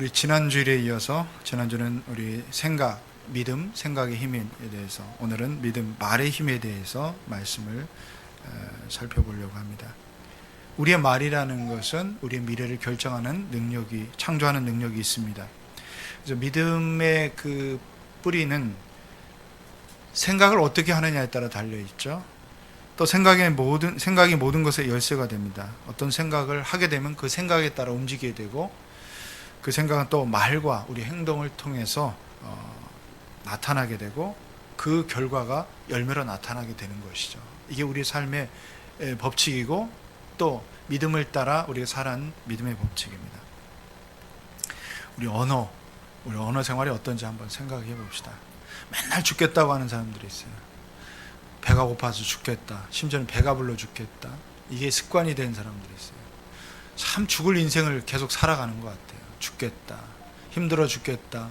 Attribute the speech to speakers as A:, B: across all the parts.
A: 우리 지난주일에 이어서 지난주는 우리 생각, 믿음, 생각의 힘에 대해서, 오늘은 믿음, 말의 힘에 대해서 말씀을 살펴보려고 합니다. 우리의 말이라는 것은 우리의 미래를 결정하는 능력이, 창조하는 능력이 있습니다. 그래서 믿음의 그 뿌리는 생각을 어떻게 하느냐에 따라 달려있죠. 또 생각이 모든 것의 열쇠가 됩니다. 어떤 생각을 하게 되면 그 생각에 따라 움직이게 되고, 그 생각은 또 말과 우리 행동을 통해서 나타나게 되고, 그 결과가 열매로 나타나게 되는 것이죠. 이게 우리 삶의 법칙이고, 또 믿음을 따라 우리가 살아가는 믿음의 법칙입니다. 우리 언어 생활이 어떤지 한번 생각해 봅시다. 맨날 죽겠다고 하는 사람들이 있어요. 배가 고파서 죽겠다, 심지어는 배가 불러 죽겠다, 이게 습관이 된 사람들이 있어요. 참 죽을 인생을 계속 살아가는 것 같아요. 죽겠다, 힘들어 죽겠다,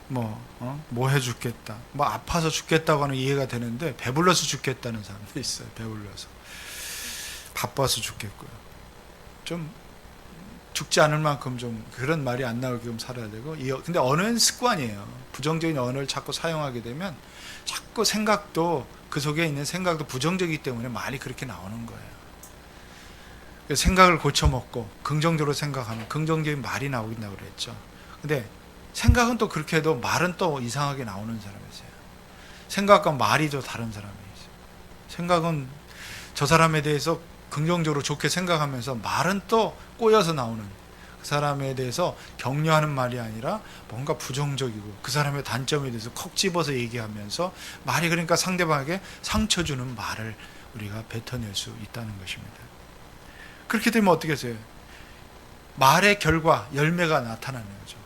A: 뭐 해 죽겠다, 뭐 아파서 죽겠다고 하는 이해가 되는데, 배불러서 죽겠다는 사람도 있어요. 배불러서, 바빠서 죽겠고요. 좀 죽지 않을 만큼 좀 그런 말이 안 나오게 좀 살아야 되고. 근데 언어는 습관이에요. 부정적인 언어를 자꾸 사용하게 되면 자꾸 생각도, 그 속에 있는 생각도 부정적이기 때문에 말이 그렇게 나오는 거예요. 생각을 고쳐먹고 긍정적으로 생각하면 긍정적인 말이 나오긴다고 그랬죠. 근데 생각은 또 그렇게 해도 말은 또 이상하게 나오는 사람이 있어요. 생각과 말이 또 다른 사람이 있어요. 생각은 저 사람에 대해서 긍정적으로 좋게 생각하면서, 말은 또 꼬여서 나오는, 그 사람에 대해서 격려하는 말이 아니라 뭔가 부정적이고 그 사람의 단점에 대해서 콕 집어서 얘기하면서, 말이 그러니까 상대방에게 상처 주는 말을 우리가 뱉어낼 수 있다는 것입니다. 그렇게 되면 어떻게 해서요? 말의 결과, 열매가 나타나는 거죠.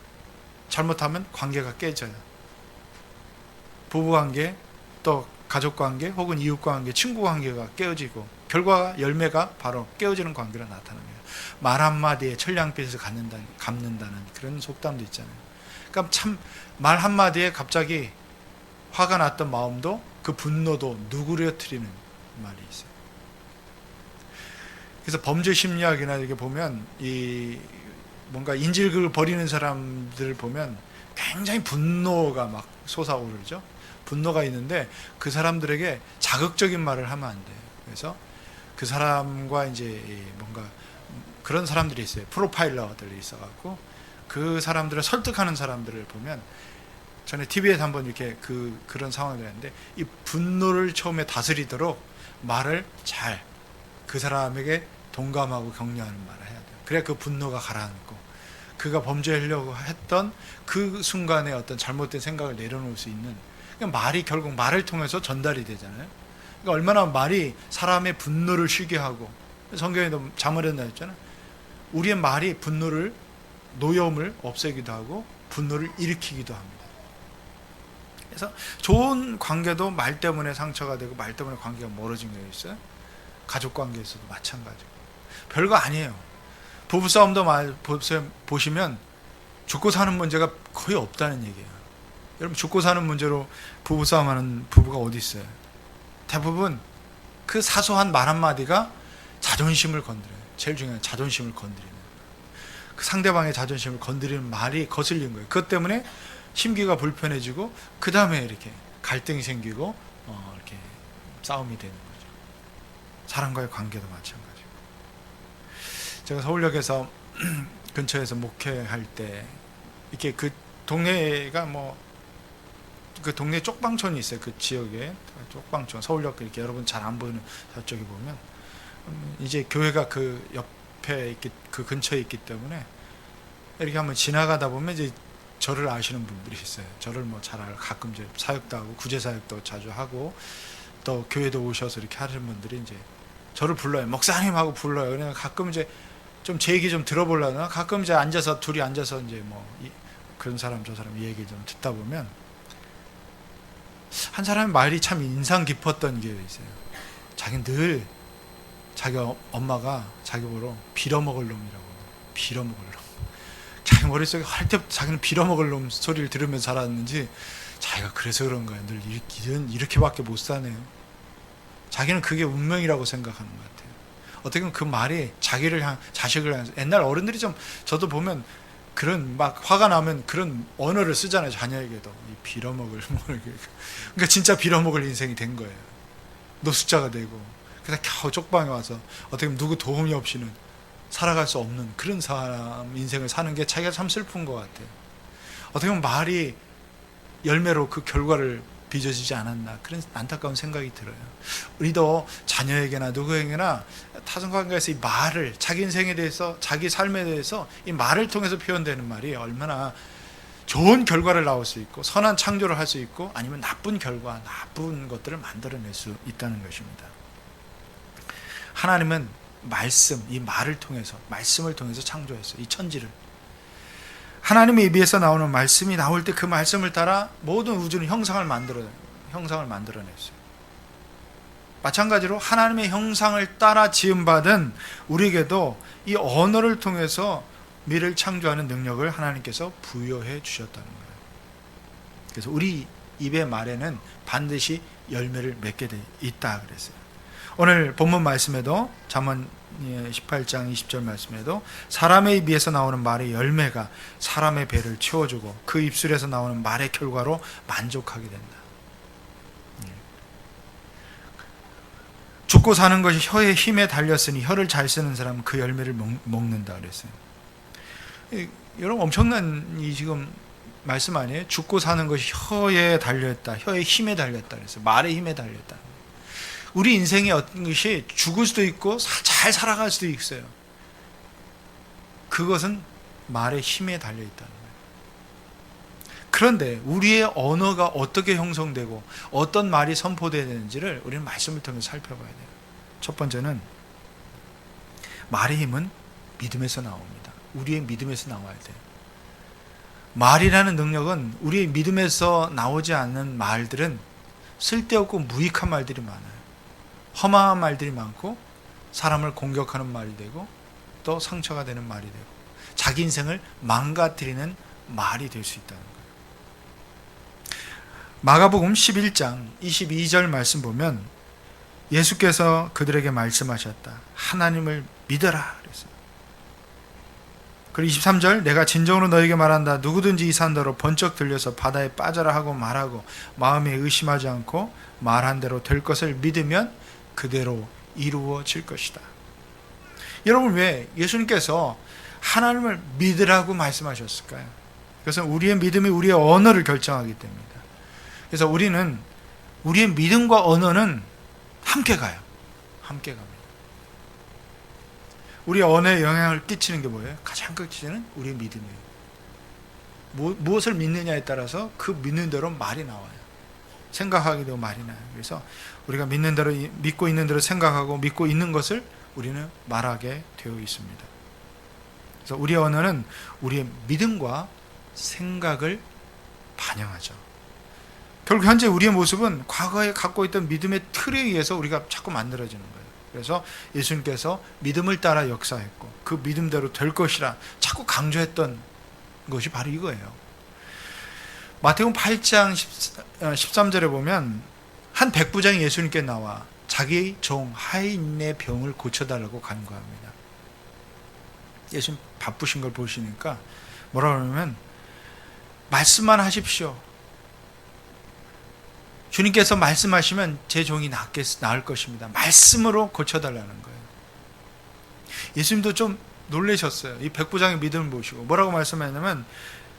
A: 잘못하면 관계가 깨져요. 부부관계, 또 가족관계, 혹은 이웃관계, 친구관계가 깨어지고, 결과가, 열매가 바로 깨어지는 관계로 나타납니다. 말 한마디에 천냥빚을 갚는다는 그런 속담도 있잖아요. 그러니까 참 말 한마디에 갑자기 화가 났던 마음도, 그 분노도 누그러뜨리는 말이 있어요. 그래서 범죄 심리학이나 이렇게 보면, 이 뭔가 인질극을 벌이는 사람들을 보면 굉장히 분노가 막 솟아오르죠. 분노가 있는데 그 사람들에게 자극적인 말을 하면 안 돼요. 그래서 그 사람과 이제 뭔가 그런 사람들이 있어요. 프로파일러들이 있어갖고 그 사람들을 설득하는 사람들을 보면, 전에 TV에서 한번 이렇게 그런 상황을 했는데, 이 분노를 처음에 다스리도록 말을 잘, 그 사람에게 동감하고 격려하는 말을 해야 돼요. 그래야 그 분노가 가라앉고, 그가 범죄하려고 했던 그 순간에 어떤 잘못된 생각을 내려놓을 수 있는, 그러니까 말이 결국 말을 통해서 전달이 되잖아요. 그러니까 얼마나 말이 사람의 분노를 쉬게 하고, 성경에도 잠언에 했잖아요. 우리의 말이 분노를, 노여움을 없애기도 하고 분노를 일으키기도 합니다. 그래서 좋은 관계도 말 때문에 상처가 되고, 말 때문에 관계가 멀어진 게 있어요. 가족 관계에서도 마찬가지고. 별거 아니에요. 부부싸움도 보시면 죽고 사는 문제가 거의 없다는 얘기예요. 여러분, 죽고 사는 문제로 부부싸움하는 부부가 어디 있어요? 대부분 그 사소한 말 한마디가 자존심을 건드려요. 제일 중요한 자존심을 건드리는, 그 상대방의 자존심을 건드리는 말이 거슬린 거예요. 그것 때문에 심기가 불편해지고, 그 다음에 이렇게 갈등이 생기고 이렇게 싸움이 되는 거죠. 사람과의 관계도 마찬가지고. 제가 서울역에서 근처에서 목회할 때, 이렇게 그 동네가 그 동네 쪽방촌이 있어요. 그 지역에 쪽방촌, 서울역 이렇게 여러분 잘 안 보이는 저쪽에 보면 이제 교회가 그 옆에 있기, 그 근처에 있기 때문에 이렇게 한번 지나가다 보면 이제 저를 아시는 분들이 있어요. 저를 잘 알고, 가끔 이제 사역도 하고 구제 사역도 자주 하고, 또 교회도 오셔서 이렇게 하시는 분들이 이제 저를 불러요. 목사님 하고 불러요. 그냥 가끔 이제 좀 제 얘기 좀 들어보려나, 가끔 이제 둘이 앉아서 이제 그런 사람 저 사람 이 얘기 좀 듣다 보면, 한 사람의 말이 참 인상 깊었던 게 있어요. 자기는 늘 자기 엄마가 자기 보러 빌어먹을 놈이라고. 빌어먹을 놈. 자기 머릿속에 할 때부터 자기는 빌어먹을 놈 소리를 들으면서 자랐는지, 자기가 그래서 그런 거야. 늘 이렇게밖에 못 사네요. 자기는 그게 운명이라고 생각하는 것 같아요. 어떻게 보면 그 말이 자식을 향해서, 옛날 어른들이 좀, 저도 보면 그런 막 화가 나면 그런 언어를 쓰잖아요. 자녀에게도 이 빌어먹을 뭐 이렇게. 그러니까 진짜 빌어먹을 인생이 된 거예요. 노숙자가 되고 그래서 겨우 쪽방에 와서 어떻게 보면 누구 도움이 없이는 살아갈 수 없는 그런 사람 인생을 사는 게 자기가 참 슬픈 것 같아요. 어떻게 보면 말이 열매로 그 결과를 빚어지지 않았나 그런 안타까운 생각이 들어요. 우리도 자녀에게나 누구에게나 타성관계에서 이 말을 자기 인생에 대해서 자기 삶에 대해서 이 말을 통해서 표현되는 말이 얼마나 좋은 결과를 낳을 수 있고 선한 창조를 할 수 있고 아니면 나쁜 결과 나쁜 것들을 만들어낼 수 있다는 것입니다. 하나님은 말씀 이 말을 통해서 말씀을 통해서 창조했어요. 이 천지를 하나님의 입에서 나오는 말씀이 나올 때 그 말씀을 따라 모든 우주는 형상을 만들어냈어요. 마찬가지로 하나님의 형상을 따라 지음받은 우리에게도 이 언어를 통해서 미래를 창조하는 능력을 하나님께서 부여해 주셨다는 거예요. 그래서 우리 입의 말에는 반드시 열매를 맺게 돼 있다 그랬어요. 오늘 본문 말씀에도 잠언 18장 20절 말씀에도 사람의 입에서 나오는 말의 열매가 사람의 배를 채워주고 그 입술에서 나오는 말의 결과로 만족하게 된다. 죽고 사는 것이 혀의 힘에 달렸으니 혀를 잘 쓰는 사람은 그 열매를 먹는다 그랬어요. 여러분 엄청난 이 지금 말씀 아니에요? 죽고 사는 것이 혀에 달려있다. 혀의 힘에 달렸다 그랬어요. 말의 힘에 달렸다. 우리 인생의 어떤 것이 죽을 수도 있고 잘 살아갈 수도 있어요. 그것은 말의 힘에 달려있다는 거예요. 그런데 우리의 언어가 어떻게 형성되고 어떤 말이 선포되어야 되는지를 우리는 말씀을 통해서 살펴봐야 돼요. 첫 번째는 말의 힘은 믿음에서 나옵니다. 우리의 믿음에서 나와야 돼요. 말이라는 능력은 우리의 믿음에서 나오지 않는 말들은 쓸데없고 무익한 말들이 많아요. 험한 말들이 많고 사람을 공격하는 말이 되고 또 상처가 되는 말이 되고 자기 인생을 망가뜨리는 말이 될 수 있다는 거예요. 마가복음 11장 22절 말씀 보면 예수께서 그들에게 말씀하셨다. 하나님을 믿어라 그랬어요. 그리고 23절 내가 진정으로 너에게 말한다. 누구든지 이 산더러 번쩍 들려서 바다에 빠져라 하고 말하고 마음에 의심하지 않고 말한 대로 될 것을 믿으면 그대로 이루어질 것이다. 여러분 왜 예수님께서 하나님을 믿으라고 말씀하셨을까요? 그래서 우리의 믿음이 우리의 언어를 결정하기 때문입니다. 그래서 우리는 우리의 믿음과 언어는 함께 가요. 함께 갑니다. 우리의 언어에 영향을 끼치는 게 뭐예요? 가장 끼치는 우리의 믿음이에요. 무엇을 믿느냐에 따라서 그 믿는 대로 말이 나와요. 생각하게 되고 말이 나요. 그래서 우리가 믿는 대로 믿고 있는 대로 생각하고 믿고 있는 것을 우리는 말하게 되어 있습니다. 그래서 우리의 언어는 우리의 믿음과 생각을 반영하죠. 결국 현재 우리의 모습은 과거에 갖고 있던 믿음의 틀에 의해서 우리가 자꾸 만들어지는 거예요. 그래서 예수님께서 믿음을 따라 역사했고 그 믿음대로 될 것이라 자꾸 강조했던 것이 바로 이거예요. 마태복음 8장 13절에 보면 한 백부장이 예수님께 나와 자기 종 하인의 병을 고쳐달라고 간구합니다. 예수님 바쁘신 걸 보시니까 뭐라 그러냐면 말씀만 하십시오. 주님께서 말씀하시면 제 종이 나을 것입니다. 말씀으로 고쳐달라는 거예요. 예수님도 좀 놀라셨어요. 이 백부장의 믿음을 보시고 뭐라고 말씀하냐면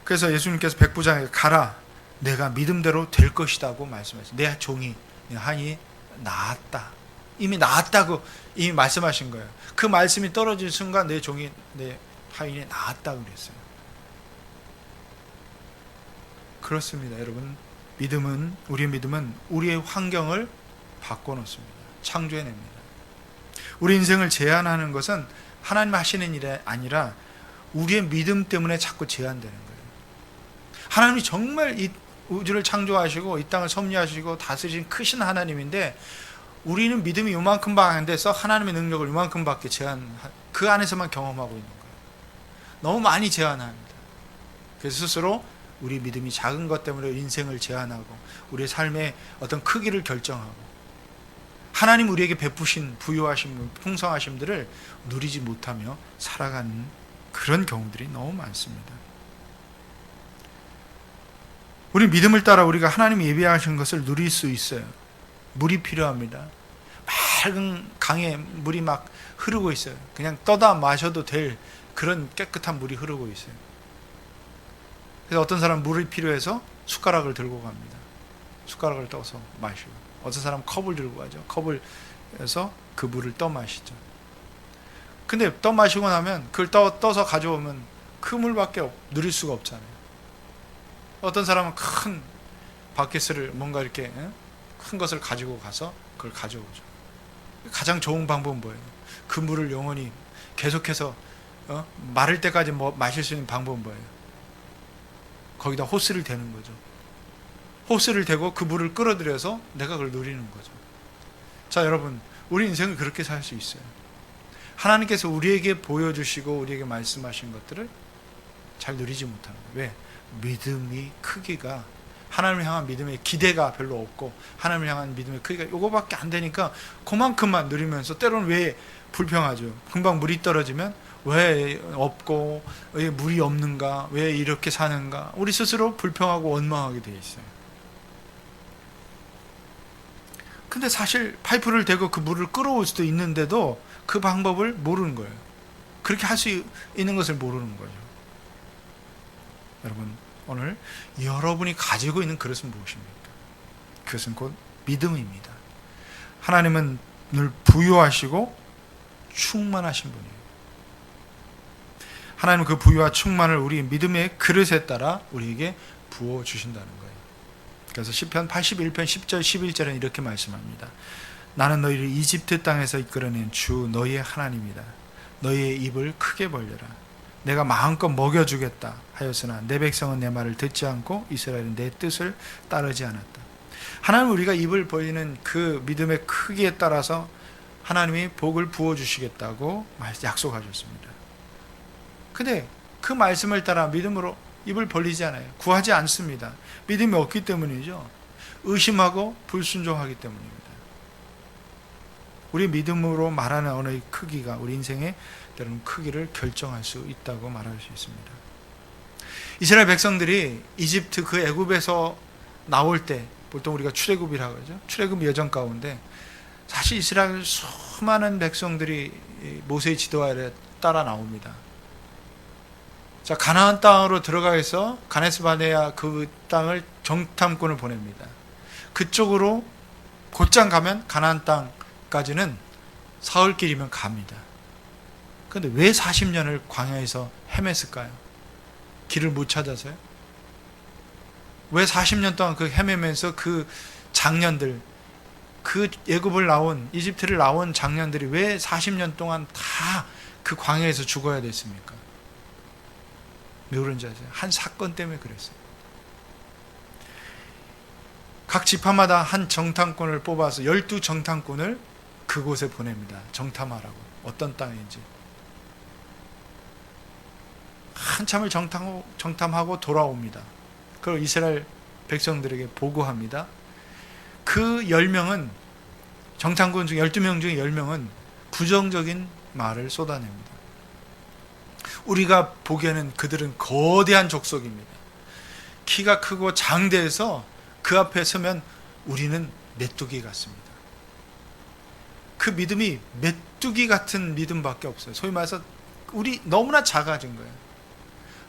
A: 그래서 예수님께서 백부장에게 가라. 내가 믿음대로 될 것이다고 말씀하셨어요. 내 종이 내 하인이 나았다. 이미 나았다고 이미 말씀하신 거예요. 그 말씀이 떨어진 순간 내 종이 내 하인이 나았다고 그랬어요. 그렇습니다. 여러분 믿음은 우리의 믿음은 우리의 환경을 바꿔놓습니다. 창조해냅니다. 우리 인생을 제한하는 것은 하나님 하시는 일이 아니라 우리의 믿음 때문에 자꾸 제한되는 거예요. 하나님이 정말 이 우주를 창조하시고 이 땅을 섭리하시고 다스리신 크신 하나님인데 우리는 믿음이 요만큼밖에 안 돼서 하나님의 능력을 요만큼밖에 그 안에서만 경험하고 있는 거예요. 너무 많이 제한합니다. 그래서 스스로 우리 믿음이 작은 것 때문에 인생을 제한하고 우리의 삶의 어떤 크기를 결정하고 하나님 우리에게 베푸신 부유하심, 풍성하심들을 누리지 못하며 살아가는 그런 경우들이 너무 많습니다. 우리 믿음을 따라 우리가 하나님이 예비하신 것을 누릴 수 있어요. 물이 필요합니다. 맑은 강에 물이 막 흐르고 있어요. 그냥 떠다 마셔도 될 그런 깨끗한 물이 흐르고 있어요. 그래서 어떤 사람은 물이 필요해서 숟가락을 들고 갑니다. 숟가락을 떠서 마시고, 어떤 사람은 컵을 들고 가죠. 컵을 해서 그 물을 떠 마시죠. 근데 떠 마시고 나면 그걸 떠서 가져오면 그 물밖에 누릴 수가 없잖아요. 어떤 사람은 큰 바켓을 뭔가 이렇게 큰 것을 가지고 가서 그걸 가져오죠. 가장 좋은 방법은 뭐예요? 그 물을 영원히 계속해서 마를 때까지 마실 수 있는 방법은 뭐예요? 거기다 호스를 대는 거죠. 호스를 대고 그 물을 끌어들여서 내가 그걸 누리는 거죠. 자, 여러분, 우리 인생을 그렇게 살 수 있어요. 하나님께서 우리에게 보여주시고 우리에게 말씀하신 것들을 잘 누리지 못하는 거예요. 왜? 믿음이 크기가, 하나님을 향한 믿음의 기대가 별로 없고 하나님을 향한 믿음의 크기가 이거밖에 안 되니까 그만큼만 누리면서 때로는 왜 불평하죠. 금방 물이 떨어지면 왜 없고, 왜 물이 없는가, 왜 이렇게 사는가, 우리 스스로 불평하고 원망하게 돼 있어요. 근데 사실 파이프를 대고 그 물을 끌어올 수도 있는데도 그 방법을 모르는 거예요. 그렇게 할 수 있는 것을 모르는 거죠. 여러분, 오늘 여러분이 가지고 있는 그것은 무엇입니까? 그것은 곧 믿음입니다. 하나님은 늘 부유하시고 충만하신 분이에요. 하나님은 그 부유와 충만을 우리 믿음의 그릇에 따라 우리에게 부어주신다는 거예요. 그래서 시편 81편 10절 11절은 이렇게 말씀합니다. 나는 너희를 이집트 땅에서 이끌어낸 주 너희의 하나님이다. 너희의 입을 크게 벌려라. 내가 마음껏 먹여주겠다 하였으나 내 백성은 내 말을 듣지 않고 이스라엘은 내 뜻을 따르지 않았다. 하나님은 우리가 입을 벌리는 그 믿음의 크기에 따라서 하나님이 복을 부어주시겠다고 약속하셨습니다. 근데 그 말씀을 따라 믿음으로 입을 벌리지 않아요. 구하지 않습니다. 믿음이 없기 때문이죠. 의심하고 불순종하기 때문입니다. 우리 믿음으로 말하는 언어의 크기가 우리 인생의 때로는 크기를 결정할 수 있다고 말할 수 있습니다. 이스라엘 백성들이 이집트 그 애굽에서 나올 때, 보통 우리가 출애굽이라고 하죠. 출애굽 여정 가운데 사실 이스라엘 수많은 백성들이 모세의 지도 아래 따라 나옵니다. 자, 가나안 땅으로 들어가서 가데스 바네아 그 땅을 정탐꾼을 보냅니다. 그쪽으로 곧장 가면 가나안 땅까지는 사흘길이면 갑니다. 그런데 왜 40년을 광야에서 헤맸을까요? 길을 못 찾아서요? 왜 40년 동안 그 헤매면서 그 장년들, 그 애굽을 나온, 이집트를 나온 장년들이 왜 40년 동안 다 그 광야에서 죽어야 됐습니까? 왜 그런지 아세요? 한 사건 때문에 그랬어요. 각 지파마다 한 정탐꾼을 뽑아서 12정탐꾼을 그곳에 보냅니다. 정탐하라고. 어떤 땅인지. 한참을 정탐하고 돌아옵니다. 그리고 이스라엘 백성들에게 보고합니다. 그 10명은, 정탐꾼 중 12명 중에 10명은 부정적인 말을 쏟아냅니다. 우리가 보기에는 그들은 거대한 족속입니다. 키가 크고 장대해서 그 앞에 서면 우리는 메뚜기 같습니다. 그 믿음이 메뚜기 같은 믿음밖에 없어요. 소위 말해서 우리 너무나 작아진 거예요.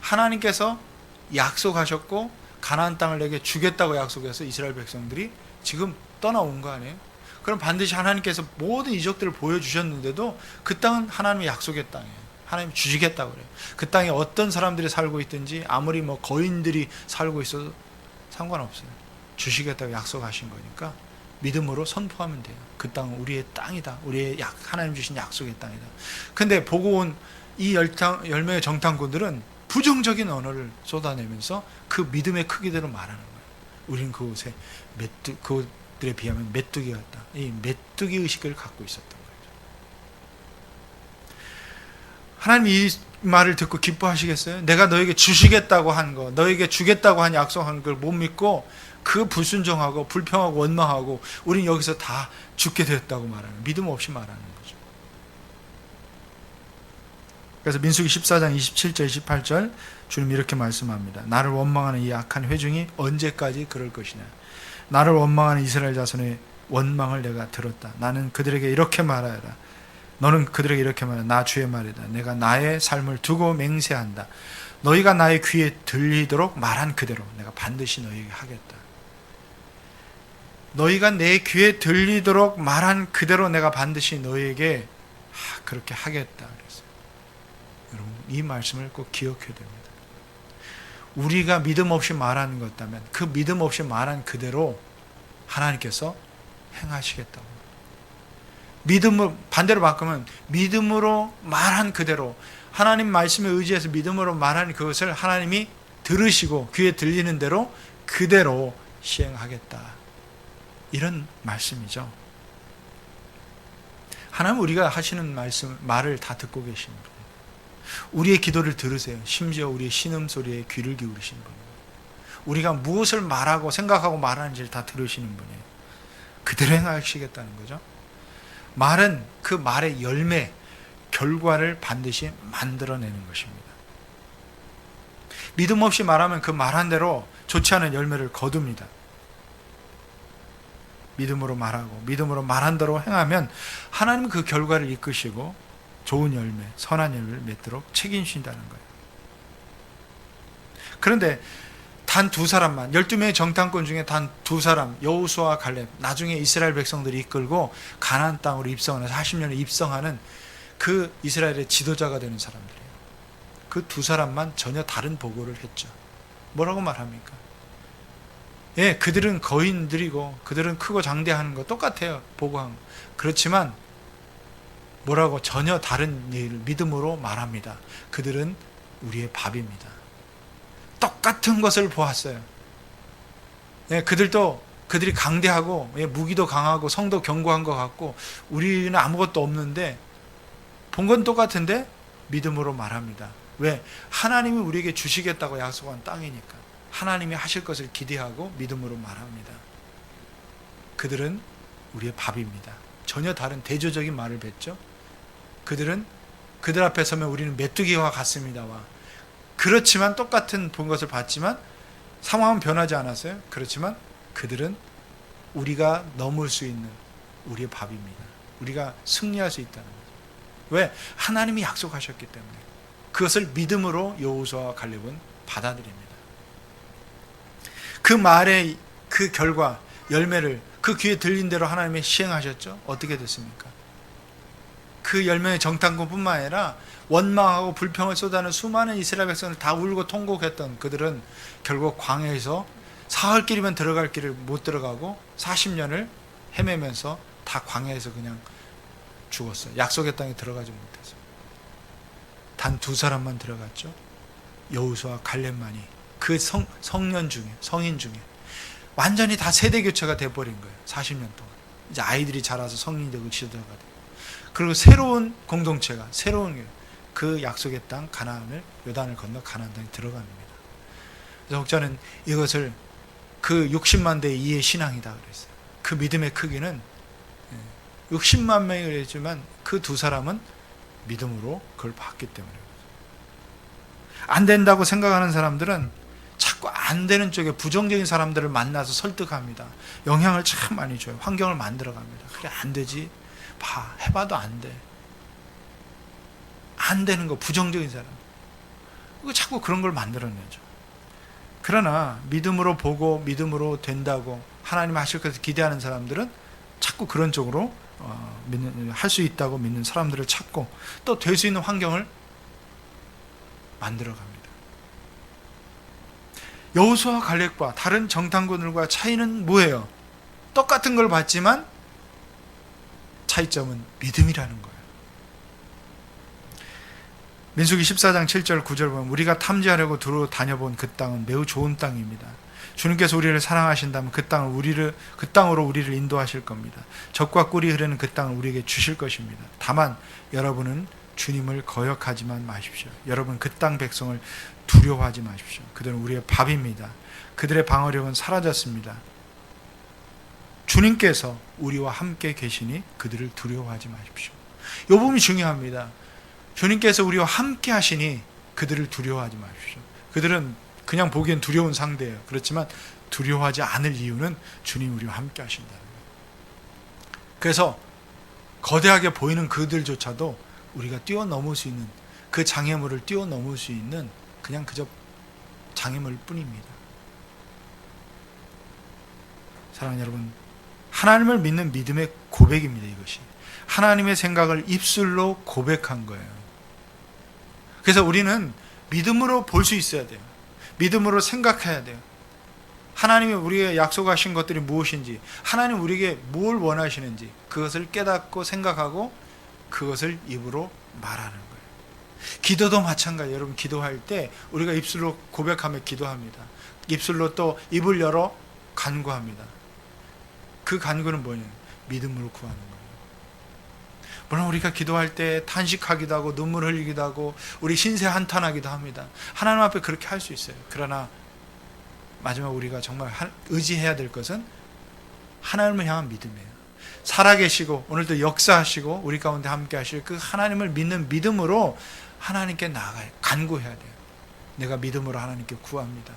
A: 하나님께서 약속하셨고 가나안 땅을 내게 주겠다고 약속해서 이스라엘 백성들이 지금 떠나온 거 아니에요? 그럼 반드시 하나님께서 모든 이적들을 보여주셨는데도 그 땅은 하나님의 약속의 땅이에요. 하나님이 주시겠다고 그래요. 그 땅에 어떤 사람들이 살고 있든지 아무리 거인들이 살고 있어도 상관없어요. 주시겠다고 약속하신 거니까 믿음으로 선포하면 돼요. 그 땅은 우리의 땅이다. 우리의 하나님 주신 약속의 땅이다. 근데 보고 온 이 10명의 정탐꾼들은 부정적인 언어를 쏟아내면서 그 믿음의 크기대로 말하는 거예요. 우리는 그곳에 그들에 비하면 메뚜기 같다. 이 메뚜기 의식을 갖고 있었던 거예요. 하나님 이 말을 듣고 기뻐하시겠어요? 내가 너에게 주시겠다고 한 거, 너에게 주겠다고 한 약속한 걸 못 믿고 그 불순종하고 불평하고 원망하고 우린 여기서 다 죽게 되었다고 말하는, 믿음 없이 말하는 거죠. 그래서 민수기 14장 27절 28절 주님 이렇게 말씀합니다. 나를 원망하는 이 악한 회중이 언제까지 그럴 것이냐. 나를 원망하는 이스라엘 자손의 원망을 내가 들었다. 나는 그들에게 이렇게 말하여라. 너는 그들에게 이렇게 말하라. 나 주의 말이다. 내가 나의 삶을 두고 맹세한다. 너희가 나의 귀에 들리도록 말한 그대로 내가 반드시 너희에게 하겠다. 너희가 내 귀에 들리도록 말한 그대로 내가 반드시 너희에게 그렇게 하겠다. 그랬어요. 여러분, 이 말씀을 꼭 기억해야 됩니다. 우리가 믿음 없이 말하는 것 같다면 그 믿음 없이 말한 그대로 하나님께서 행하시겠다고. 믿음을 반대로 바꾸면 믿음으로 말한 그대로, 하나님 말씀에 의지해서 믿음으로 말한 그것을 하나님이 들으시고 귀에 들리는 대로 그대로 시행하겠다. 이런 말씀이죠. 하나님 우리가 하시는 말을 다 듣고 계십니다. 우리의 기도를 들으세요. 심지어 우리의 신음소리에 귀를 기울이신 분이에요. 우리가 무엇을 말하고 생각하고 말하는지를 다 들으시는 분이에요. 그대로 행하시겠다는 거죠. 말은 그 말의 열매, 결과를 반드시 만들어내는 것입니다. 믿음 없이 말하면 그 말한 대로 좋지 않은 열매를 거둡니다. 믿음으로 말하고 믿음으로 말한 대로 행하면 하나님은 그 결과를 이끄시고 좋은 열매, 선한 열매를 맺도록 책임지신다는 거예요. 그런데 단 두 사람만, 12명의 정탐꾼 중에 단 두 사람, 여호수아와 갈렙, 나중에 이스라엘 백성들이 이끌고 가나안 땅으로 입성하는 40년에 입성하는 그 이스라엘의 지도자가 되는 사람들이에요. 그 두 사람만 전혀 다른 보고를 했죠. 뭐라고 말합니까? 예, 그들은 거인들이고 그들은 크고 장대하는 거 똑같아요. 보고한 거. 그렇지만 뭐라고 전혀 다른 일을 믿음으로 말합니다. 그들은 우리의 밥입니다. 똑같은 것을 보았어요. 예, 그들이 강대하고, 예, 무기도 강하고 성도 견고한 것 같고 우리는 아무것도 없는데 본 건 똑같은데 믿음으로 말합니다. 왜? 하나님이 우리에게 주시겠다고 약속한 땅이니까. 하나님이 하실 것을 기대하고 믿음으로 말합니다. 그들은 우리의 밥입니다. 전혀 다른 대조적인 말을 뱉죠. 그들 앞에 서면 우리는 메뚜기와 같습니다와, 그렇지만 똑같은 본 것을 봤지만 상황은 변하지 않았어요. 그렇지만 그들은 우리가 넘을 수 있는 우리의 밥입니다. 우리가 승리할 수 있다는 거죠. 왜? 하나님이 약속하셨기 때문에. 그것을 믿음으로 여호수아와 갈렙은 받아들입니다. 그 말의 그 결과, 열매를 그 귀에 들린 대로 하나님이 시행하셨죠. 어떻게 됐습니까? 그 열매의 정탐꾼뿐만 아니라 원망하고 불평을 쏟아내는 수많은 이스라엘 백성을 다 울고 통곡했던 그들은 결국 광야에서 사흘 길이면 들어갈 길을 못 들어가고 40년을 헤매면서 다 광야에서 그냥 죽었어요. 약속의 땅에 들어가지 못해서. 단 두 사람만 들어갔죠. 여호수아 갈렙만이. 그 성인 중에 완전히 다 세대 교체가 돼버린 거예요. 40년 동안. 이제 아이들이 자라서 성인이 되고 지도자가 되고. 그리고 새로운 공동체가, 새로운 그 약속의 땅 가나안을, 요단을 건너 가나안 땅에 들어갑니다. 그래서 혹자는 이것을 그 60만 대의 이해 신앙이다 그랬어요. 그 믿음의 크기는 60만 명이 그랬지만 그 두 사람은 믿음으로 그걸 봤기 때문에. 안 된다고 생각하는 사람들은 자꾸 안 되는 쪽에 부정적인 사람들을 만나서 설득합니다. 영향을 참 많이 줘요. 환경을 만들어 갑니다. 그래, 안 되지. 봐, 해봐도 안 돼. 안 되는 거, 부정적인 사람. 자꾸 그런 걸 만들어내죠. 그러나 믿음으로 보고 믿음으로 된다고 하나님 하실 것을 기대하는 사람들은 자꾸 그런 쪽으로 할 수 있다고 믿는 사람들을 찾고 또 될 수 있는 환경을 만들어 갑니다. 여호수아와 갈렙과 다른 정탐꾼들과 차이는 뭐예요? 똑같은 걸 봤지만 차이점은 믿음이라는 거예요. 민수기 14장 7절 9절 보면 우리가 탐지하려고 두루 다녀본 그 땅은 매우 좋은 땅입니다. 주님께서 우리를 사랑하신다면 그 땅으로 우리를 인도하실 겁니다. 젖과 꿀이 흐르는 그 땅을 우리에게 주실 것입니다. 다만 여러분은 주님을 거역하지만 마십시오. 여러분 그 땅 백성을 두려워하지 마십시오. 그들은 우리의 밥입니다. 그들의 방어력은 사라졌습니다. 주님께서 우리와 함께 계시니 그들을 두려워하지 마십시오. 이 부분이 중요합니다. 주님께서 우리와 함께 하시니 그들을 두려워하지 마십시오. 그들은 그냥 보기엔 두려운 상대예요. 그렇지만 두려워하지 않을 이유는 주님 우리와 함께 하신다는 거예요. 그래서 거대하게 보이는 그들조차도 우리가 뛰어넘을 수 있는, 그 장애물을 뛰어넘을 수 있는 그냥 그저 장애물 뿐입니다. 사랑하는 여러분, 하나님을 믿는 믿음의 고백입니다. 이것이 하나님의 생각을 입술로 고백한 거예요. 그래서 우리는 믿음으로 볼 수 있어야 돼요. 믿음으로 생각해야 돼요. 하나님이 우리에게 약속하신 것들이 무엇인지, 하나님 우리에게 뭘 원하시는지 그것을 깨닫고 생각하고 그것을 입으로 말하는 거예요. 기도도 마찬가지예요. 여러분, 기도할 때 우리가 입술로 고백하며 기도합니다. 입술로 또 입을 열어 간구합니다. 그 간구는 뭐냐? 믿음으로 구하는 거예요. 물론 우리가 기도할 때 탄식하기도 하고 눈물 흘리기도 하고 우리 신세 한탄하기도 합니다. 하나님 앞에 그렇게 할 수 있어요. 그러나 마지막 우리가 정말 의지해야 될 것은 하나님을 향한 믿음이에요. 살아계시고 오늘도 역사하시고 우리 가운데 함께 하실 그 하나님을 믿는 믿음으로 하나님께 나아가요. 간구해야 돼요. 내가 믿음으로 하나님께 구합니다.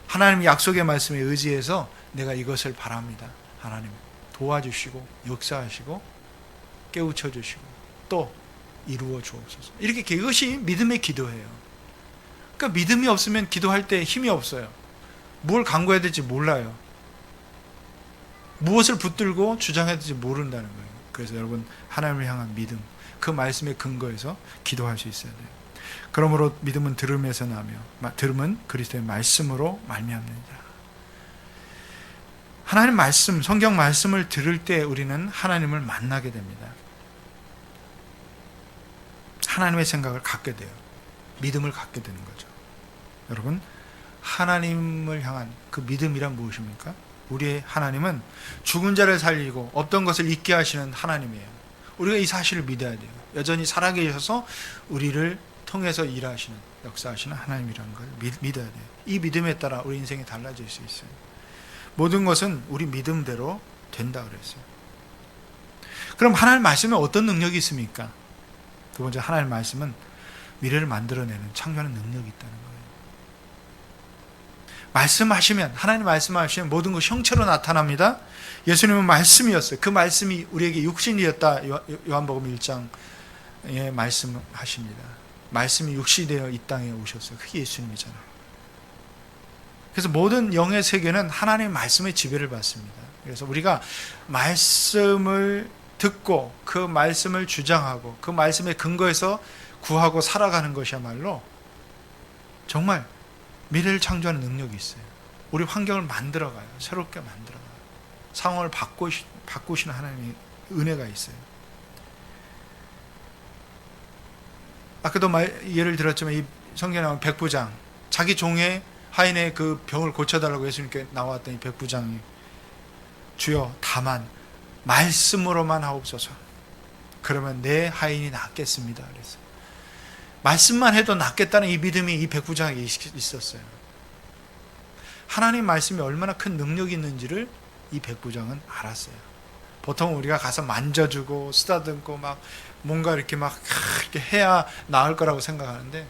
A: 하나님 약속의 말씀에 의지해서 내가 이것을 바랍니다. 하나님 도와주시고 역사하시고 깨우쳐 주시고 또 이루어 주옵소서. 이렇게 이것이 믿음의 기도예요. 그러니까 믿음이 없으면 기도할 때 힘이 없어요. 뭘 간구해야 될지 몰라요. 무엇을 붙들고 주장해야 될지 모른다는 거예요. 그래서 여러분, 하나님을 향한 믿음, 그 말씀에 근거해서 기도할 수 있어야 돼요. 그러므로 믿음은 들음에서 나며 들음은 그리스도의 말씀으로 말미암느니라. 하나님 말씀, 성경 말씀을 들을 때 우리는 하나님을 만나게 됩니다. 하나님의 생각을 갖게 돼요. 믿음을 갖게 되는 거죠. 여러분, 하나님을 향한 그 믿음이란 무엇입니까? 우리의 하나님은 죽은 자를 살리고 없던 것을 있게 하시는 하나님이에요. 우리가 이 사실을 믿어야 돼요. 여전히 살아계셔서 우리를 통해서 일하시는, 역사하시는 하나님이라는 걸 믿어야 돼요. 이 믿음에 따라 우리 인생이 달라질 수 있어요. 모든 것은 우리 믿음대로 된다 그랬어요. 그럼 하나님 말씀에 어떤 능력이 있습니까? 두 번째, 하나님 말씀은 미래를 만들어내는, 창조하는 능력이 있다는 거예요. 말씀하시면, 하나님 말씀하시면 모든 것이 형체로 나타납니다. 예수님은 말씀이었어요. 그 말씀이 우리에게 육신이었다. 요한복음 1장에 말씀하십니다. 말씀이 육신이 되어 이 땅에 오셨어요. 그게 예수님이잖아요. 그래서 모든 영의 세계는 하나님의 말씀의 지배를 받습니다. 그래서 우리가 말씀을 듣고 그 말씀을 주장하고 그 말씀에 근거해서 구하고 살아가는 것이야말로 정말 미래를 창조하는 능력이 있어요. 우리 환경을 만들어가요. 새롭게 만들어가요. 상황을 바꾸시는 하나님의 은혜가 있어요. 아까도 예를 들었지만 이 성경에 나온 백부장, 자기 종의 하인의 그 병을 고쳐달라고 예수님께 나왔던 이 백부장이, 주여 다만 말씀으로만 하옵소서. 그러면 내 하인이 낫겠습니다. 그랬어요. 말씀만 해도 낫겠다는 이 믿음이 이 백부장에게 있었어요. 하나님 말씀이 얼마나 큰 능력이 있는지를 이 백부장은 알았어요. 보통 우리가 가서 만져주고 쓰다듬고 막 뭔가 이렇게 해야 나을 거라고 생각하는데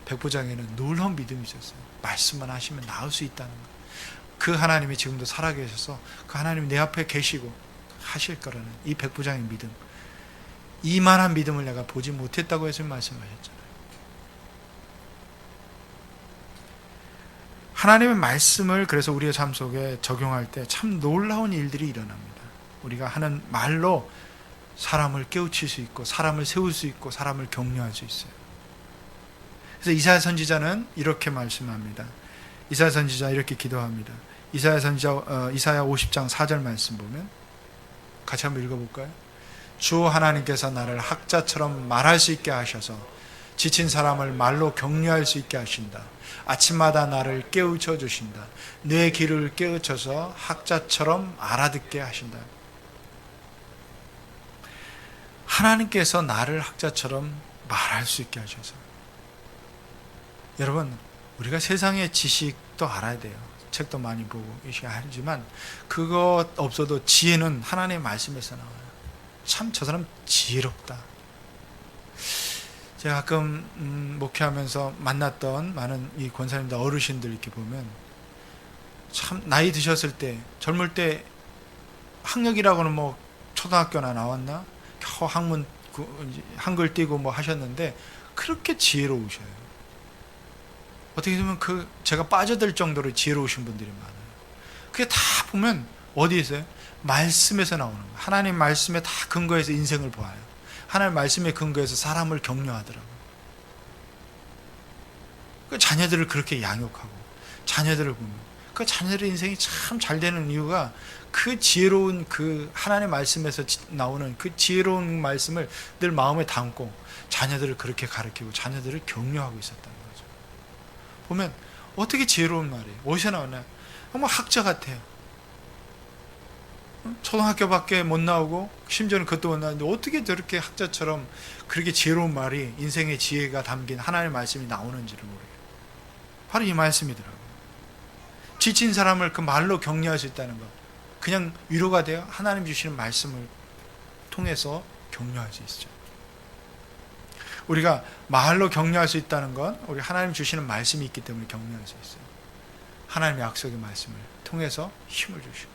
A: 백부장에는 놀라운 믿음이 있었어요. 말씀만 하시면 나을 수 있다는 거. 그 하나님이 지금도 살아계셔서 그 하나님이 내 앞에 계시고 하실 거라는 이 백부장의 믿음, 이만한 믿음을 내가 보지 못했다고 예수님 말씀하셨잖아요. 하나님의 말씀을 그래서 우리의 삶 속에 적용할 때 참 놀라운 일들이 일어납니다. 우리가 하는 말로 사람을 깨우칠 수 있고 사람을 세울 수 있고 사람을 격려할 수 있어요. 그래서 이사야 선지자는 이렇게 말씀합니다. 이사야 선지자 이렇게 기도합니다. 이사야 선지자 이사야 50장 4절 말씀 보면 같이 한번 읽어볼까요? 주 하나님께서 나를 학자처럼 말할 수 있게 하셔서 지친 사람을 말로 격려할 수 있게 하신다. 아침마다 나를 깨우쳐 주신다. 내 귀를 깨우쳐서 학자처럼 알아듣게 하신다. 하나님께서 나를 학자처럼 말할 수 있게 하셔서. 여러분, 우리가 세상의 지식도 알아야 돼요. 책도 많이 보고 알지만 그것 없어도 지혜는 하나님의 말씀에서 나와요. 참 저 사람 지혜롭다. 제가 가끔 목회하면서 만났던 많은 이 권사님들 어르신들 이렇게 보면 참 나이 드셨을 때, 젊을 때 학력이라고는 뭐 초등학교나 나왔나 겨우 한글 띄고 뭐 하셨는데 그렇게 지혜로우셔요. 어떻게 보면 제가 빠져들 정도로 지혜로우신 분들이 많아요. 그게 다 보면 어디에 있어요? 말씀에서 나오는 거예요. 하나님 말씀에 다 근거해서 인생을 보아요. 하나님 말씀에 근거해서 사람을 격려하더라고요. 그 자녀들을 그렇게 양육하고 자녀들을 보면 그 자녀들의 인생이 참 잘 되는 이유가 그 지혜로운 그 하나님의 말씀에서 나오는 그 지혜로운 말씀을 늘 마음에 담고 자녀들을 그렇게 가르치고 자녀들을 격려하고 있었다는 거죠. 보면 어떻게 지혜로운 말이에요. 어디서 나오나요? 정말 학자 같아요. 초등학교밖에 못 나오고 심지어는 그것도 못 나오는데 어떻게 저렇게 학자처럼 그렇게 지혜로운 말이 인생의 지혜가 담긴 하나님의 말씀이 나오는지를 모르겠어요. 바로 이 말씀이더라고요. 지친 사람을 그 말로 격려할 수 있다는 것, 그냥 위로가 돼요. 하나님 주시는 말씀을 통해서 격려할 수 있죠. 우리가 말로 격려할 수 있다는 건 우리 하나님 주시는 말씀이 있기 때문에 격려할 수 있어요. 하나님의 약속의 말씀을 통해서 힘을 주시고.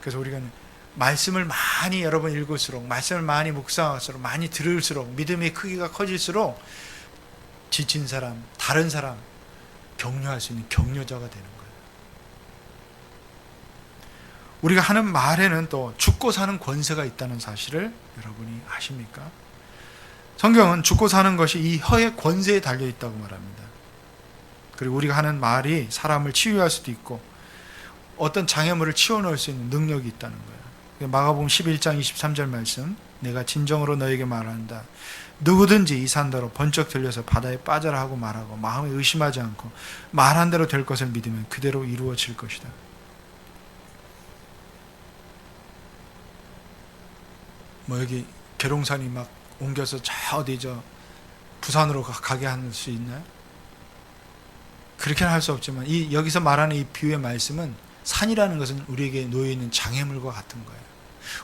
A: 그래서 우리가 말씀을 많이 여러 번 읽을수록, 말씀을 많이 묵상할수록, 많이 들을수록, 믿음의 크기가 커질수록 지친 사람, 다른 사람 격려할 수 있는 격려자가 되는 거예요. 우리가 하는 말에는 또 죽고 사는 권세가 있다는 사실을 여러분이 아십니까? 성경은 죽고 사는 것이 이 혀의 권세에 달려 있다고 말합니다. 그리고 우리가 하는 말이 사람을 치유할 수도 있고 어떤 장애물을 치워놓을 수 있는 능력이 있다는 거예요. 마가복음 11장 23절 말씀, 내가 진정으로 너에게 말한다. 누구든지 이 산더러 번쩍 들려서 바다에 빠져라 하고 말하고 마음에 의심하지 않고 말한 대로 될 것을 믿으면 그대로 이루어질 것이다. 뭐 여기 계룡산이 막 옮겨서 부산으로 가게 할 수 있나요? 그렇게는 할 수 없지만 여기서 말하는 이 비유의 말씀은 산이라는 것은 우리에게 놓여있는 장애물과 같은 거예요.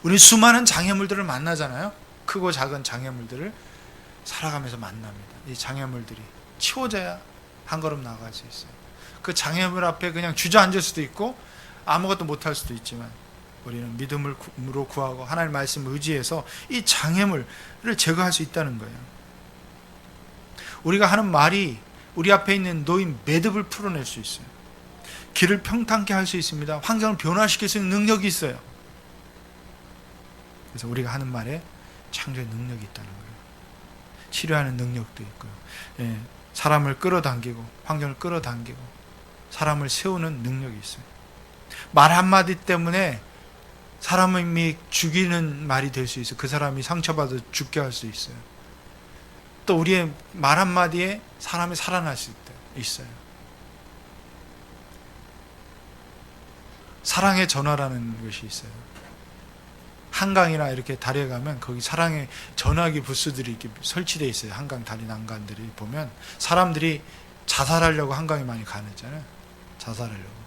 A: 우리 수많은 장애물들을 만나잖아요. 크고 작은 장애물들을 살아가면서 만납니다. 이 장애물들이 치워져야 한 걸음 나아갈 수 있어요. 그 장애물 앞에 그냥 주저앉을 수도 있고 아무것도 못할 수도 있지만 우리는 믿음으로 구하고 하나님의 말씀을 의지해서 이 장애물을 제거할 수 있다는 거예요. 우리가 하는 말이 우리 앞에 있는 놓인 매듭을 풀어낼 수 있어요. 길을 평탄케 할 수 있습니다. 환경을 변화시킬 수 있는 능력이 있어요. 그래서 우리가 하는 말에 창조의 능력이 있다는 거예요. 치료하는 능력도 있고요. 사람을 끌어당기고 환경을 끌어당기고 사람을 세우는 능력이 있어요. 말 한마디 때문에 사람이 죽이는 말이 될 수 있어요. 그 사람이 상처받아 죽게 할 수 있어요. 또 우리의 말 한마디에 사람이 살아날 수 있어요. 사랑의 전화라는 것이 있어요. 한강이나 이렇게 다리에 가면 거기 사랑의 전화기 부스들이 이렇게 설치되어 있어요. 한강 다리 난간들이 보면 사람들이 자살하려고 한강에 많이 가잖아요. 자살하려고.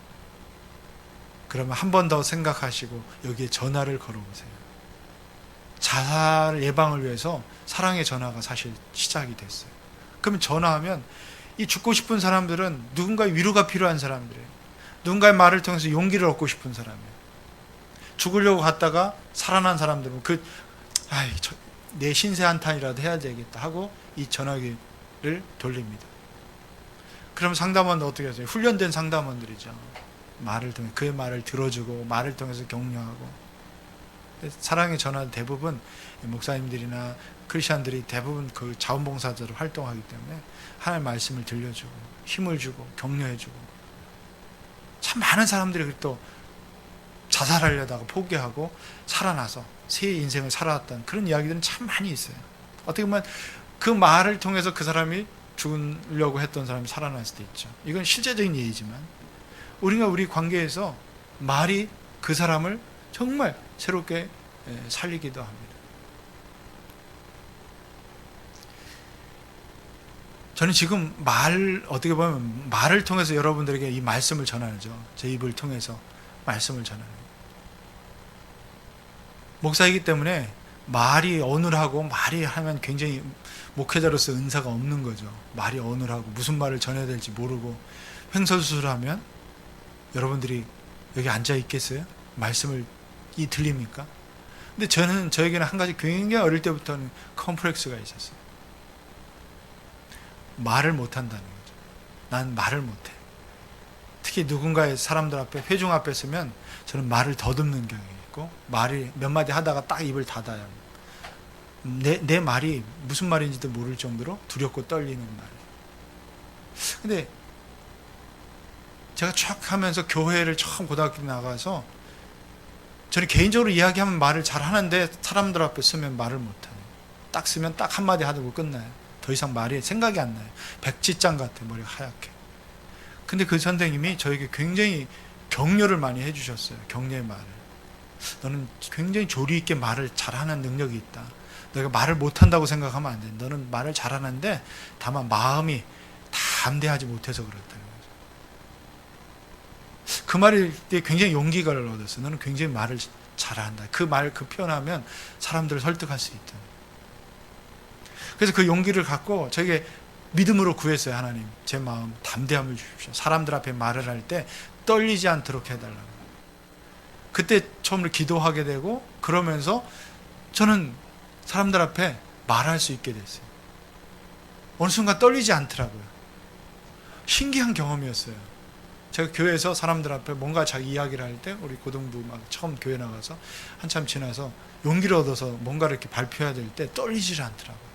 A: 그러면 한 번 더 생각하시고 여기에 전화를 걸어보세요. 자살 예방을 위해서 사랑의 전화가 사실 시작이 됐어요. 그러면 전화하면 이 죽고 싶은 사람들은 누군가의 위로가 필요한 사람들이에요. 누군가의 말을 통해서 용기를 얻고 싶은 사람이에요. 죽으려고 갔다가 살아난 사람들은 내 신세 한탄이라도 해야 되겠다 하고 이 전화기를 돌립니다. 그럼 상담원은 어떻게 하세요? 훈련된 상담원들이죠. 말을 통해 그의 말을 들어주고 말을 통해서 격려하고. 사랑의 전화 대부분 목사님들이나 크리스천들이 대부분 그 자원봉사자로 활동하기 때문에 하나님의 말씀을 들려주고 힘을 주고 격려해주고. 참 많은 사람들이 또 자살하려다가 포기하고 살아나서 새 인생을 살아왔다는 그런 이야기들은 참 많이 있어요. 어떻게 보면 그 말을 통해서 그 사람이 죽으려고 했던 사람이 살아날 수도 있죠. 이건 실제적인 예이지만 우리가 우리 관계에서 말이 그 사람을 정말 새롭게 살리기도 합니다. 저는 지금 어떻게 보면 말을 통해서 여러분들에게 이 말씀을 전하죠. 제 입을 통해서 말씀을 전하는. 목사이기 때문에 말이 어눌하고 말이 하면 굉장히 목회자로서 은사가 없는 거죠. 말이 어눌하고 무슨 말을 전해야 될지 모르고 횡설수설하면 여러분들이 여기 앉아 있겠어요? 말씀을 들립니까? 근데 저에게는 한 가지 굉장히 어릴 때부터는 컴플렉스가 있었어요. 말을 못한다는 거죠. 난 말을 못해. 특히 누군가의 사람들 앞에, 회중 앞에 서면 저는 말을 더듬는 경향이 있고, 말이 몇 마디 하다가 딱 입을 닫아요. 내 말이 무슨 말인지도 모를 정도로 두렵고 떨리는 말. 근데 제가 쭉 하면서 교회를 처음 고등학교 때 나가서 저는 개인적으로 이야기하면 말을 잘 하는데 사람들 앞에 서면 말을 못해요. 딱 쓰면 딱 한마디 하고 끝나요. 더 이상 말이 생각이 안 나요. 백지장 같아, 머리가 하얗게. 근데 그 선생님이 저에게 굉장히 격려를 많이 해주셨어요. 격려의 말을. 너는 굉장히 조리 있게 말을 잘하는 능력이 있다. 너가 말을 못한다고 생각하면 안 돼. 너는 말을 잘하는데 다만 마음이 담대하지 못해서 그렇다는 거죠. 그 말일 때 굉장히 용기를 얻었어요. 너는 굉장히 말을 잘한다. 그 표현하면 사람들을 설득할 수 있다. 그래서 그 용기를 갖고 저에게 믿음으로 구했어요. 하나님, 제 마음 담대함을 주십시오. 사람들 앞에 말을 할 때 떨리지 않도록 해달라고. 그때 처음으로 기도하게 되고, 그러면서 저는 사람들 앞에 말할 수 있게 됐어요. 어느 순간 떨리지 않더라고요. 신기한 경험이었어요. 제가 교회에서 사람들 앞에 뭔가 자기 이야기를 할 때, 우리 고등부 막 처음 교회 나가서 한참 지나서 용기를 얻어서 뭔가를 이렇게 발표해야 될 때 떨리질 않더라고요.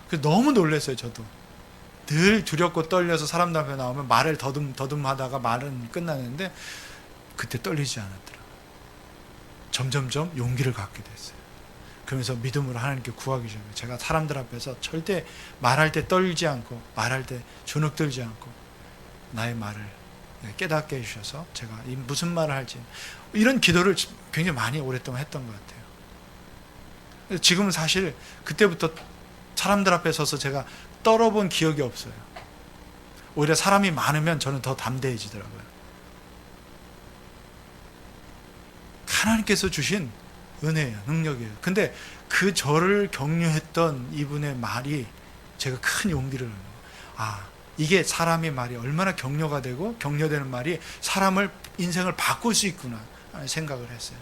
A: 그래서 너무 놀랐어요. 저도 늘 두렵고 떨려서 사람들 앞에 나오면 말을 더듬하다가 말은 끝나는데 그때 떨리지 않았더라고요. 점점점 용기를 갖게 됐어요. 그러면서 믿음으로 하나님께 구하기 시작해요. 제가 사람들 앞에서 절대 말할 때 떨지 않고, 말할 때 주눅들지 않고 나의 말을 깨닫게 해주셔서 제가 무슨 말을 할지, 이런 기도를 굉장히 많이 오랫동안 했던 것 같아요. 지금은 사실 그때부터 사람들 앞에 서서 제가 떨어본 기억이 없어요. 오히려 사람이 많으면 저는 더 담대해지더라고요. 하나님께서 주신 은혜예요. 능력이에요. 근데 그 저를 격려했던 이분의 말이 제가 큰 용기를 얻어요. 이게 사람의 말이 얼마나 격려가 되고, 격려되는 말이 사람을, 인생을 바꿀 수 있구나 하는 생각을 했어요.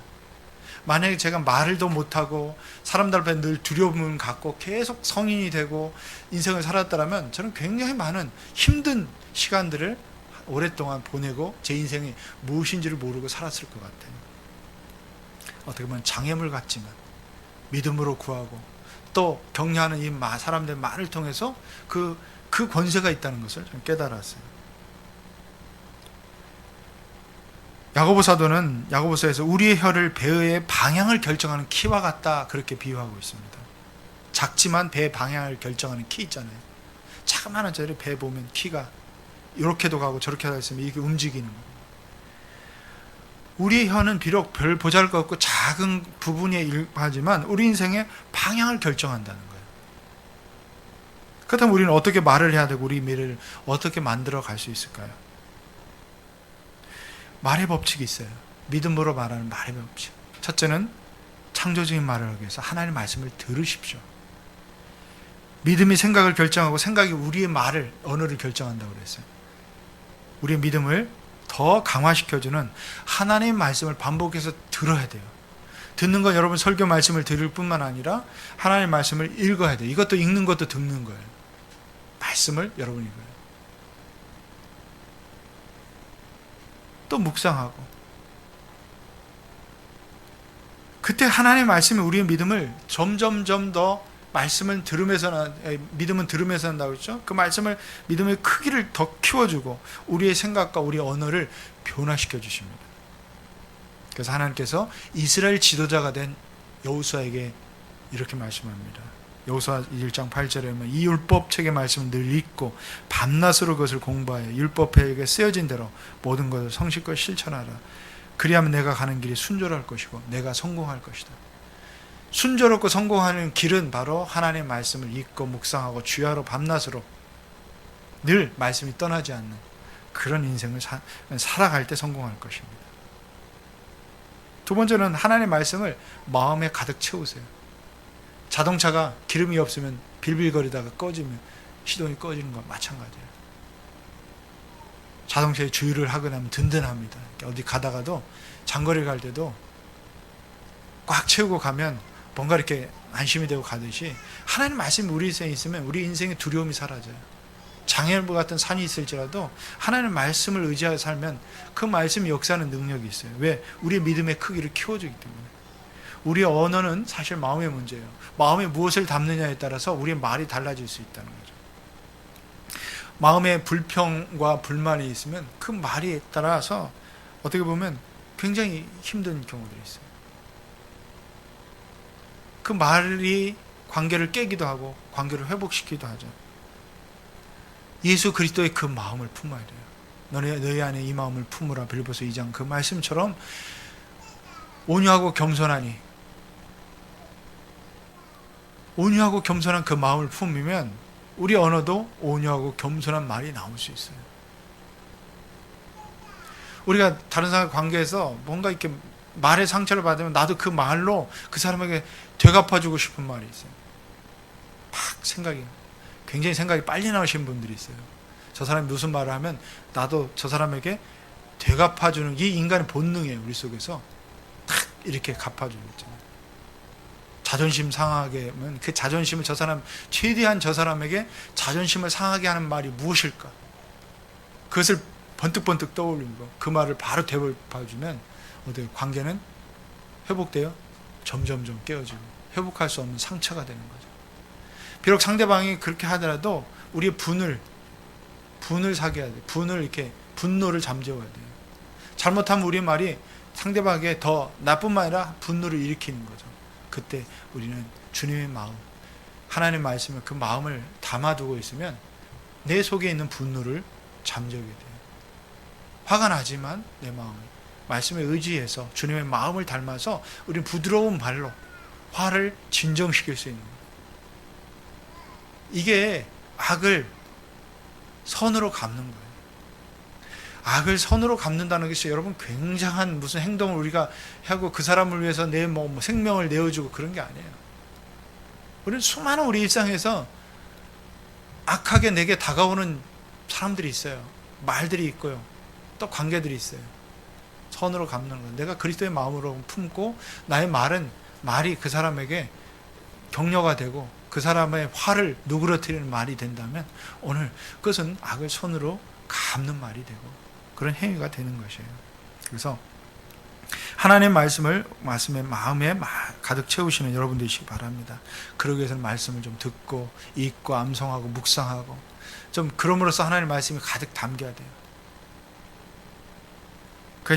A: 만약에 제가 말을 더 못하고 사람들 앞에 늘 두려움을 갖고 계속 성인이 되고 인생을 살았다면 저는 굉장히 많은 힘든 시간들을 오랫동안 보내고 제 인생이 무엇인지를 모르고 살았을 것 같아요. 어떻게 보면 장애물 같지만 믿음으로 구하고 또 격려하는 이 사람들의 말을 통해서 그 권세가 있다는 것을 좀 깨달았어요. 야고보 사도는 야고보서에서 우리의 혀를 배의 방향을 결정하는 키와 같다, 그렇게 비유하고 있습니다. 작지만 배의 방향을 결정하는 키 있잖아요. 자그마한 저희 배 보면 키가 이렇게도 가고 저렇게도 있으면 이게 움직이는 거예요. 우리의 혀는 비록 별 보잘것없고 작은 부분에 일하지만 우리 인생의 방향을 결정한다는 거예요. 그렇다면 우리는 어떻게 말을 해야 되고 우리 미래를 어떻게 만들어 갈 수 있을까요? 말의 법칙이 있어요. 믿음으로 말하는 말의 법칙. 첫째는 창조적인 말을 하기 위해서 하나님의 말씀을 들으십시오. 믿음이 생각을 결정하고 생각이 우리의 말을, 언어를 결정한다고 그랬어요. 우리의 믿음을 더 강화시켜주는 하나님의 말씀을 반복해서 들어야 돼요. 듣는 건 여러분 설교 말씀을 들을 뿐만 아니라 하나님의 말씀을 읽어야 돼요. 이것도 읽는 것도 듣는 거예요. 말씀을 여러분이 읽어요. 또 묵상하고, 그때 하나님의 말씀이 우리의 믿음을 점점점 더, 말씀을 들으면서, 믿음은 들으면서 한다고 했죠. 그 말씀을, 믿음의 크기를 더 키워주고 우리의 생각과 우리의 언어를 변화시켜 주십니다. 그래서 하나님께서 이스라엘 지도자가 된 여호수아에게 이렇게 말씀합니다. 여호수아 1장 8절에 보면 이 율법책의 말씀을 늘 읽고 밤낮으로 그것을 공부하여 율법책에 쓰여진 대로 모든 것을 성실껏 실천하라. 그리하면 내가 가는 길이 순조로울 것이고 내가 성공할 것이다. 순조롭고 성공하는 길은 바로 하나님의 말씀을 읽고 묵상하고 주야로 밤낮으로 늘 말씀이 떠나지 않는 그런 인생을 살아갈 때 성공할 것입니다. 두 번째는 하나님의 말씀을 마음에 가득 채우세요. 자동차가 기름이 없으면 빌빌거리다가 꺼지면 시동이 꺼지는 건 마찬가지예요. 자동차에 주유를 하고 나면 든든합니다. 어디 가다가도 장거리 갈 때도 꽉 채우고 가면 뭔가 이렇게 안심이 되고 가듯이 하나님 말씀이 우리 인생에 있으면 우리 인생의 두려움이 사라져요. 장애물 같은 산이 있을지라도 하나님 말씀을 의지하여 살면 그 말씀이 역사하는 능력이 있어요. 왜? 우리의 믿음의 크기를 키워주기 때문에. 우리의 언어는 사실 마음의 문제예요. 마음에 무엇을 담느냐에 따라서 우리의 말이 달라질 수 있다는 거죠. 마음에 불평과 불만이 있으면 그 말에 따라서 어떻게 보면 굉장히 힘든 경우들이 있어요. 그 말이 관계를 깨기도 하고 관계를 회복시키기도 하죠. 예수 그리스도의 그 마음을 품어야 돼요. 너희 안에 이 마음을 품으라. 빌립보서 2장 그 말씀처럼 온유하고 겸손하니, 온유하고 겸손한 그 마음을 품으면 우리 언어도 온유하고 겸손한 말이 나올 수 있어요. 우리가 다른 사람 관계에서 뭔가 이렇게 말의 상처를 받으면 나도 그 말로 그 사람에게 되갚아주고 싶은 말이 있어요. 굉장히 생각이 빨리 나오시는 분들이 있어요. 저 사람이 무슨 말을 하면 나도 저 사람에게 되갚아주는, 이 인간의 본능이에요. 우리 속에서 탁 이렇게 갚아주고 있잖아요. 자존심 상하게 하면 그 자존심을 최대한 저 사람에게 자존심을 상하게 하는 말이 무엇일까? 그것을 번뜩번뜩 떠올리는 거. 그 말을 바로 되갚아주면 어때요? 관계는 회복돼요? 점점점 깨어지고 회복할 수 없는 상처가 되는 거죠. 비록 상대방이 그렇게 하더라도 우리의 분을 사게 해야 돼요. 분노를 잠재워야 돼요. 잘못하면 우리의 말이 상대방에게 더 나뿐만 아니라 분노를 일으키는 거죠. 그때 우리는 주님의 마음, 하나님의 말씀을 그 마음을 담아두고 있으면 내 속에 있는 분노를 잠재우게 돼요. 화가 나지만 내 마음이 말씀에 의지해서 주님의 마음을 닮아서 우리는 부드러운 말로 화를 진정시킬 수 있는 거예요. 이게 악을 선으로 갚는 거예요. 악을 선으로 갚는다는 것이 여러분 굉장한 무슨 행동을 우리가 하고 그 사람을 위해서 내 생명을 내어주고 그런 게 아니에요. 우리는 수많은 우리 일상에서 악하게 내게 다가오는 사람들이 있어요. 말들이 있고요. 또 관계들이 있어요. 선으로 갚는 거. 내가 그리스도의 마음으로 품고 나의 말이 그 사람에게 격려가 되고 그 사람의 화를 누그러뜨리는 말이 된다면 오늘 그것은 악을 손으로 갚는 말이 되고 그런 행위가 되는 것이에요. 그래서 하나님의 말씀에 마음에 가득 채우시는 여러분 되시기 바랍니다. 그러기 위해서는 말씀을 좀 듣고 읽고 암송하고 묵상하고 좀 그럼으로써 하나님의 말씀이 가득 담겨야 돼요. 그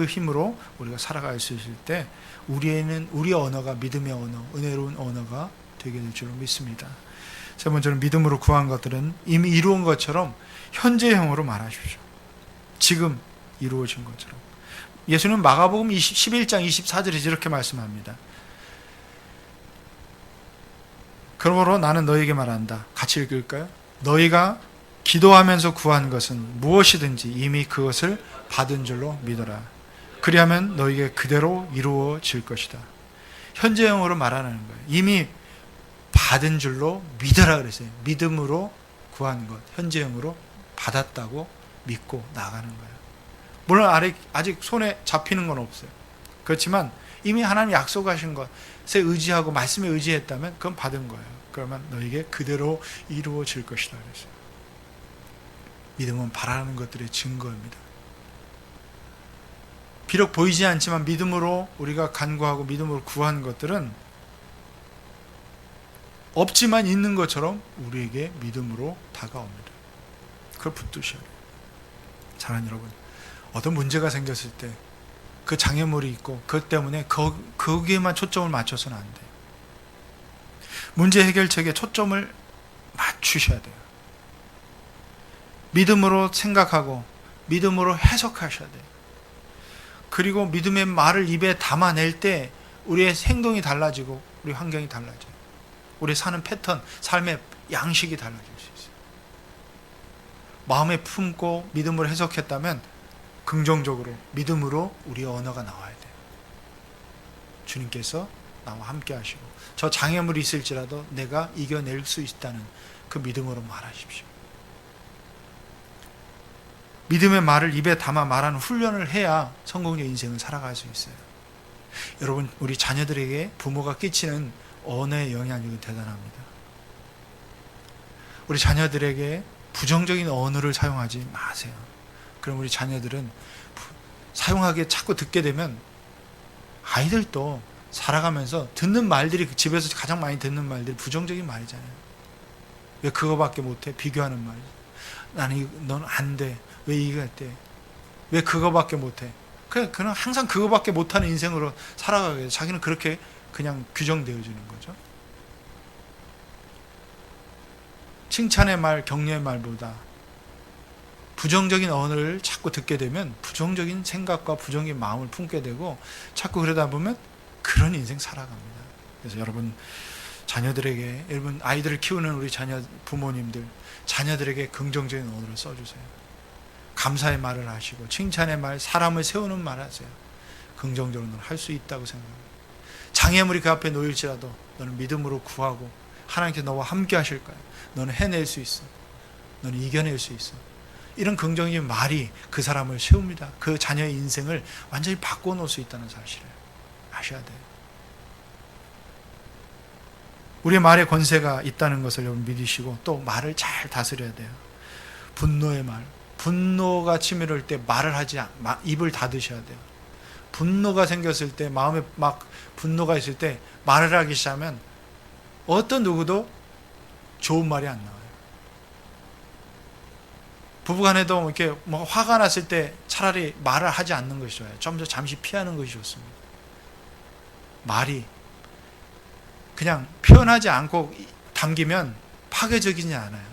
A: 힘으로 우리가 살아갈 수 있을 때 우리의 언어가 믿음의 언어, 은혜로운 언어가 되게 될 줄로 믿습니다. 세 번째는 믿음으로 구한 것들은 이미 이루은 것처럼 현재형으로 말하십시오. 지금 이루어진 것처럼. 예수는 마가복음 11장 24절에 이렇게 말씀합니다. 그러므로 나는 너희에게 말한다. 같이 읽을까요? 너희가 기도하면서 구한 것은 무엇이든지 이미 그것을 받은 줄로 믿어라. 그리하면 너희에게 그대로 이루어질 것이다. 현재형으로 말하는 거예요. 이미 받은 줄로 믿어라 그랬어요. 믿음으로 구한 것, 현재형으로 받았다고 믿고 나가는 거예요. 물론 아직 손에 잡히는 건 없어요. 그렇지만 이미 하나님 약속하신 것에 의지하고 말씀에 의지했다면 그건 받은 거예요. 그러면 너에게 그대로 이루어질 것이다 그랬어요. 믿음은 바라는 것들의 증거입니다. 비록 보이지 않지만 믿음으로 우리가 간구하고 믿음으로 구한 것들은 없지만 있는 것처럼 우리에게 믿음으로 다가옵니다. 그걸 붙드셔야 돼요. 사랑하는 여러분, 어떤 문제가 생겼을 때 그 장애물이 있고 그것 때문에 거기에만 초점을 맞춰서는 안 돼요. 문제 해결책에 초점을 맞추셔야 돼요. 믿음으로 생각하고 믿음으로 해석하셔야 돼요. 그리고 믿음의 말을 입에 담아낼 때 우리의 행동이 달라지고 우리 환경이 달라져요. 우리 사는 패턴, 삶의 양식이 달라질 수 있어요. 마음에 품고 믿음으로 해석했다면 긍정적으로 믿음으로 우리 언어가 나와야 돼요. 주님께서 나와 함께 하시고 저 장애물이 있을지라도 내가 이겨낼 수 있다는 그 믿음으로 말하십시오. 믿음의 말을 입에 담아 말하는 훈련을 해야 성공적인 인생을 살아갈 수 있어요. 여러분, 우리 자녀들에게 부모가 끼치는 언어의 영향력은 대단합니다. 우리 자녀들에게 부정적인 언어를 사용하지 마세요. 그럼 우리 자녀들은 사용하게 자꾸 듣게 되면 아이들도 살아가면서 듣는 말들이, 집에서 가장 많이 듣는 말들이 부정적인 말이잖아요. 왜 그거밖에 못해? 비교하는 말. 나는 넌 안 돼. 왜 이거 돼? 왜 그거밖에 못해? 그냥 항상 그거밖에 못하는 인생으로 살아가게 돼. 자기는 그렇게 그냥 규정되어지는 거죠. 칭찬의 말, 격려의 말보다 부정적인 언어를 자꾸 듣게 되면 부정적인 생각과 부정적인 마음을 품게 되고 자꾸 그러다 보면 그런 인생 살아갑니다. 그래서 여러분, 자녀들에게, 여러분 아이들을 키우는 우리 자녀 부모님들, 자녀들에게 긍정적인 언어를 써주세요. 감사의 말을 하시고 칭찬의 말, 사람을 세우는 말 하세요. 긍정적으로 할 수 있다고 생각합니다. 장애물이 그 앞에 놓일지라도 너는 믿음으로 구하고 하나님께서 너와 함께 하실 거야. 너는 해낼 수 있어. 너는 이겨낼 수 있어. 이런 긍정적인 말이 그 사람을 세웁니다. 그 자녀의 인생을 완전히 바꿔놓을 수 있다는 사실을 아셔야 돼요. 우리의 말에 권세가 있다는 것을 여러분 믿으시고 또 말을 잘 다스려야 돼요. 분노의 말, 분노가 치밀을 때 말을 하지 입을 닫으셔야 돼요. 분노가 생겼을 때, 마음에 막 분노가 있을 때 말을 하기 시작하면 어떤 누구도 좋은 말이 안 나와요. 부부간에도 이렇게 뭐 화가 났을 때 차라리 말을 하지 않는 것이 좋아요. 좀 더 잠시 피하는 것이 좋습니다. 말이 그냥 표현하지 않고 담기면 파괴적이지 않아요.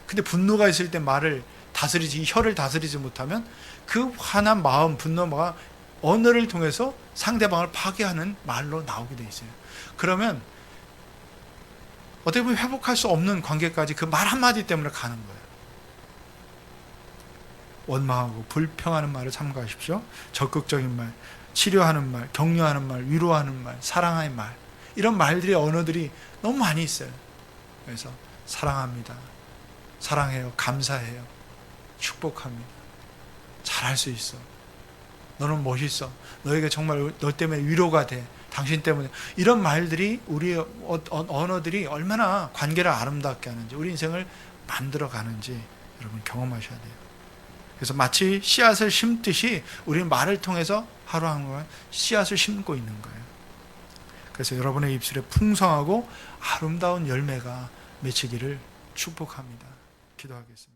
A: 근데 분노가 있을 때 말을 다스리지, 혀를 다스리지 못하면 그 화난 마음, 분노가 언어를 통해서 상대방을 파괴하는 말로 나오게 돼 있어요. 그러면 어떻게 보면 회복할 수 없는 관계까지 그 말 한마디 때문에 가는 거예요. 원망하고 불평하는 말을 삼가하십시오. 적극적인 말, 치료하는 말, 격려하는 말, 위로하는 말, 사랑의 말, 이런 말들의 언어들이 너무 많이 있어요. 그래서 사랑합니다, 사랑해요, 감사해요, 축복합니다, 잘할 수 있어, 너는 멋있어, 너에게 정말 너 때문에 위로가 돼, 당신 때문에, 이런 말들이, 우리의 언어들이 얼마나 관계를 아름답게 하는지, 우리 인생을 만들어 가는지 여러분 경험하셔야 돼요. 그래서 마치 씨앗을 심듯이 우리는 말을 통해서 하루하루 씨앗을 심고 있는 거예요. 그래서 여러분의 입술에 풍성하고 아름다운 열매가 맺히기를 축복합니다. 기도하겠습니다.